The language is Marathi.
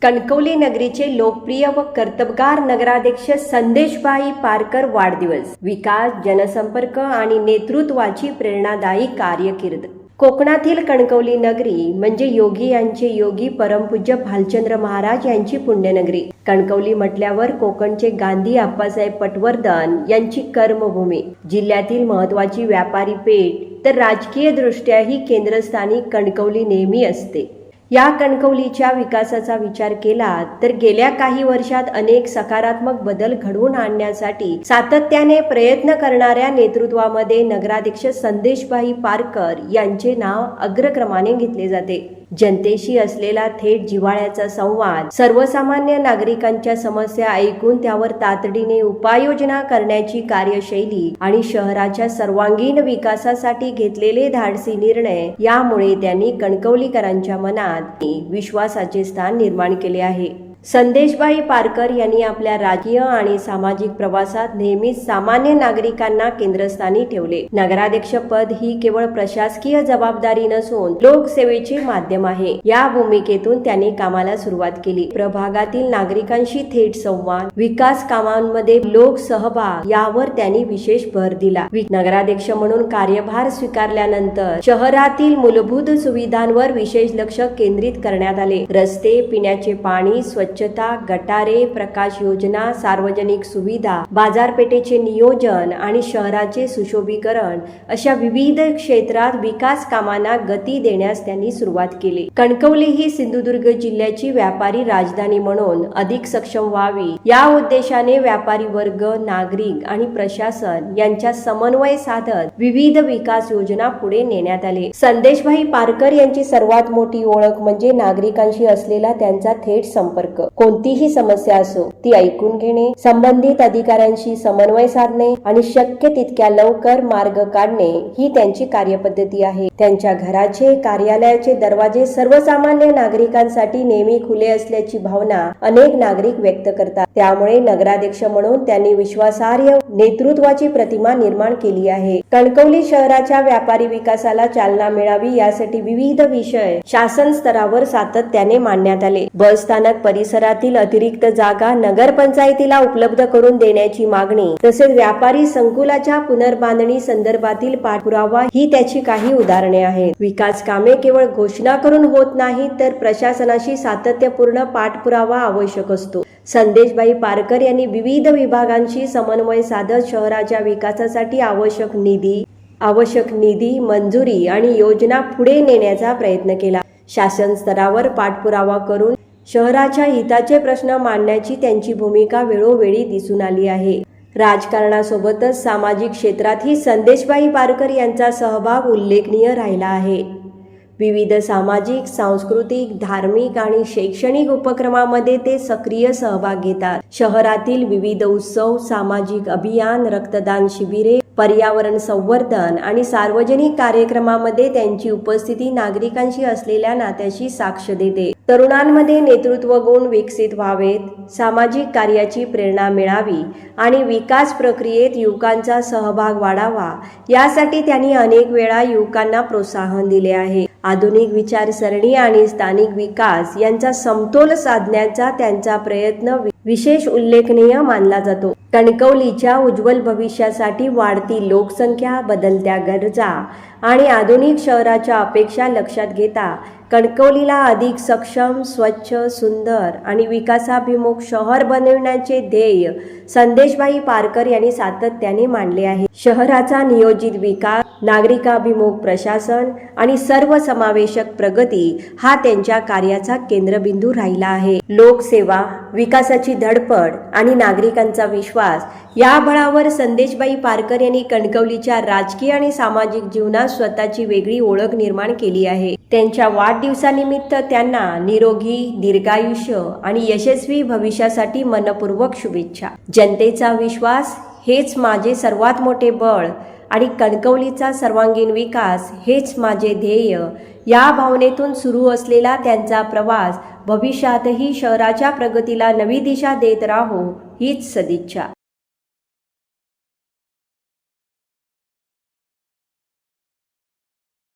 कणकवली नगरीचे लोकप्रिय व कर्तबगार नगराध्यक्ष संदेशभाई पारकर वाढदिवस. विकास, जनसंपर्क आणि नेतृत्वाची प्रेरणादायी कारकीर्द. कोकणातील कणकवली नगरी म्हणजे योगी यांचे योगी परमपूज्य भालचंद्र महाराज यांची पुण्यनगरी. कणकवली म्हटल्यावर कोकणचे गांधी आप्पासाहेब पटवर्धन यांची कर्मभूमी. जिल्ह्यातील महत्त्वाची व्यापारी पेठ तर राजकीय दृष्ट्याही केंद्रस्थानी कणकवली नेहमी असते. या कणकवलीच्या विकासाचा विचार केला तर गेल्या काही वर्षात अनेक सकारात्मक बदल घडवून आणण्यासाठी सातत्याने प्रयत्न करणाऱ्या नेतृत्वामध्ये नगराध्यक्ष संदेशभाई पारकर यांचे नाव अग्रक्रमाने घेतले जाते. जनतेशी असलेला थेट जिव्हाळ्याचा संवाद, सर्वसामान्य नागरिकांच्या समस्या ऐकून त्यावर तातडीने उपाययोजना करण्याची कार्यशैली आणि शहराच्या सर्वांगीण विकासासाठी घेतलेले धाडसी निर्णय यामुळे त्यांनी कणकवलीकरांच्या मनात विश्वासाचे स्थान निर्माण केले आहे. संदेशभाई पारकर यांनी आपल्या राजकीय आणि सामाजिक प्रवासात नेहमीच सामान्य नागरिकांना केंद्रस्थानी ठेवले. नगराध्यक्ष पद ही केवळ प्रशासकीय जबाबदारी नसून लोकसेवेचे माध्यम आहे. या भूमिकेतून त्यांनी कामाला सुरुवात केली. प्रभागातील नागरिकांशी थेट संवाद, विकास कामांमध्ये लोक सहभाग यावर त्यांनी विशेष भर दिला. नगराध्यक्ष म्हणून कार्यभार स्वीकारल्यानंतर शहरातील मूलभूत सुविधांवर विशेष लक्ष केंद्रित करण्यात आले. रस्ते, पिण्याचे पाणी, स्वच्छता, गटारे, प्रकाश योजना, सार्वजनिक सुविधा, बाजारपेठेचे नियोजन आणि शहराचे सुशोभीकरण अशा विविध क्षेत्रात विकास कामांना गती देण्यास त्यांनी सुरुवात केली. कणकवली ही सिंधुदुर्ग जिल्ह्याची व्यापारी राजधानी म्हणून अधिक सक्षम व्हावी या उद्देशाने व्यापारी वर्ग, नागरिक आणि प्रशासन यांच्या समन्वय साधत विविध विकास योजना पुढे नेण्यात आले. संदेशभाई पारकर यांची सर्वात मोठी ओळख म्हणजे नागरिकांशी असलेला त्यांचा थेट संपर्क. कोणतीही समस्या असो ती ऐकून घेणे, संबंधित अधिकाऱ्यांशी समन्वय साधणे आणि शक्य तितक्या लवकर मार्ग काढणे ही त्यांची कार्यपद्धती आहे. त्यांच्या घराचे, कार्यालयाचे दरवाजे सर्वसामान्य नागरिकांसाठी नेहमी खुले असल्याची भावना अनेक नागरिक व्यक्त करतात. त्यामुळे नगराध्यक्ष म्हणून त्यांनी विश्वासार्ह नेतृत्वाची प्रतिमा निर्माण केली आहे. कणकवली शहराच्या व्यापारी विकासाला चालना मिळावी यासाठी विविध विषय शासन स्तरावर सातत्याने मांडण्यात आले. बस स्थानक परिसरातील अतिरिक्त जागा नगरपंचायतीला उपलब्ध करून देण्याची मागणी, तसेच व्यापारी संकुलाच्या पुनर्बांधणी संदर्भातील पाठपुरावा ही त्याची काही उदाहरणे आहेत. विकास कामे केवळ घोषणा करून होत नाही तर प्रशासनाशी सातत्यपूर्ण पाठपुरावा आवश्यक असतो. संदेशभाई पारकर यांनी विविध विभागांशी समन्वय साधत शहराच्या विकासासाठी आवश्यक निधी, मंजुरी आणि योजना पुढे नेण्याचा प्रयत्न केला. शासन स्तरावर पाठपुरावा करून शहराच्या हिताचे प्रश्न मांडण्याची त्यांची भूमिका वेळोवेळी दिसून आली आहे. राजकारणासोबतच सामाजिक क्षेत्रातही संदेशभाई पारकर यांचा सहभाग उल्लेखनीय राहिला आहे. विविध सामाजिक, सांस्कृतिक, धार्मिक आणि शैक्षणिक उपक्रमामध्ये ते सक्रिय सहभाग घेतात. शहरातील विविध उत्सव, सामाजिक अभियान, रक्तदान शिबिरे, पर्यावरण संवर्धन आणि सार्वजनिक कार्यक्रमामध्ये त्यांची उपस्थिती नागरिकांशी असलेल्या नात्याशी साक्ष देते. तरुणांमध्ये नेतृत्व गुण विकसित व्हावेत, सामाजिक कार्याची प्रेरणा मिळावी आणि विकास प्रक्रियेत युवकांचा सहभाग वाढावा यासाठी त्यांनी अनेक वेळा युवकांना प्रोत्साहन दिले आहे. आधुनिक विचारसरणी आणि स्थानिक विकास यांचा समतोल साधण्याचा त्यांचा प्रयत्न विशेष उल्लेखनीय मानला जातो. कणकवलीच्या उज्ज्वल भविष्यासाठी वाढती लोकसंख्या, बदलत्या गरजा आणि आधुनिक शहराच्या अपेक्षा लक्षात घेता कणकवलीला अधिक सक्षम, स्वच्छ, सुंदर आणि विकासाभिमुख शहर बनविण्याचे ध्येय संदेशभाई पारकर यांनी सातत्याने मांडले आहे. शहराचा नियोजित विकास, नागरिकाभिमुख प्रशासन आणि सर्वसमावेशक प्रगती हा त्यांच्या कार्याचा केंद्रबिंदू राहिला आहे. लोकसेवा, विकासाची धडपड आणि नागरिकांचा विश्वास या बळावर संदेशभाई पारकर यांनी कणकवलीच्या राजकीय आणि सामाजिक जीवनात स्वतःची वेगळी ओळख निर्माण केली आहे. त्यांच्या वाढदिवसानिमित्त त्यांना निरोगी, दीर्घायुष्य आणि यशस्वी भविष्यासाठी मनपूर्वक शुभेच्छा. जनतेचा विश्वास हेच माझे सर्वात मोठे बळ आणि कणकवलीचा सर्वांगीण विकास हेच माझे ध्येय या भावनेतून सुरू असलेला त्यांचा प्रवास भविष्यातही शहराच्या प्रगतीला नवी दिशा देत राहो हीच सदिच्छा.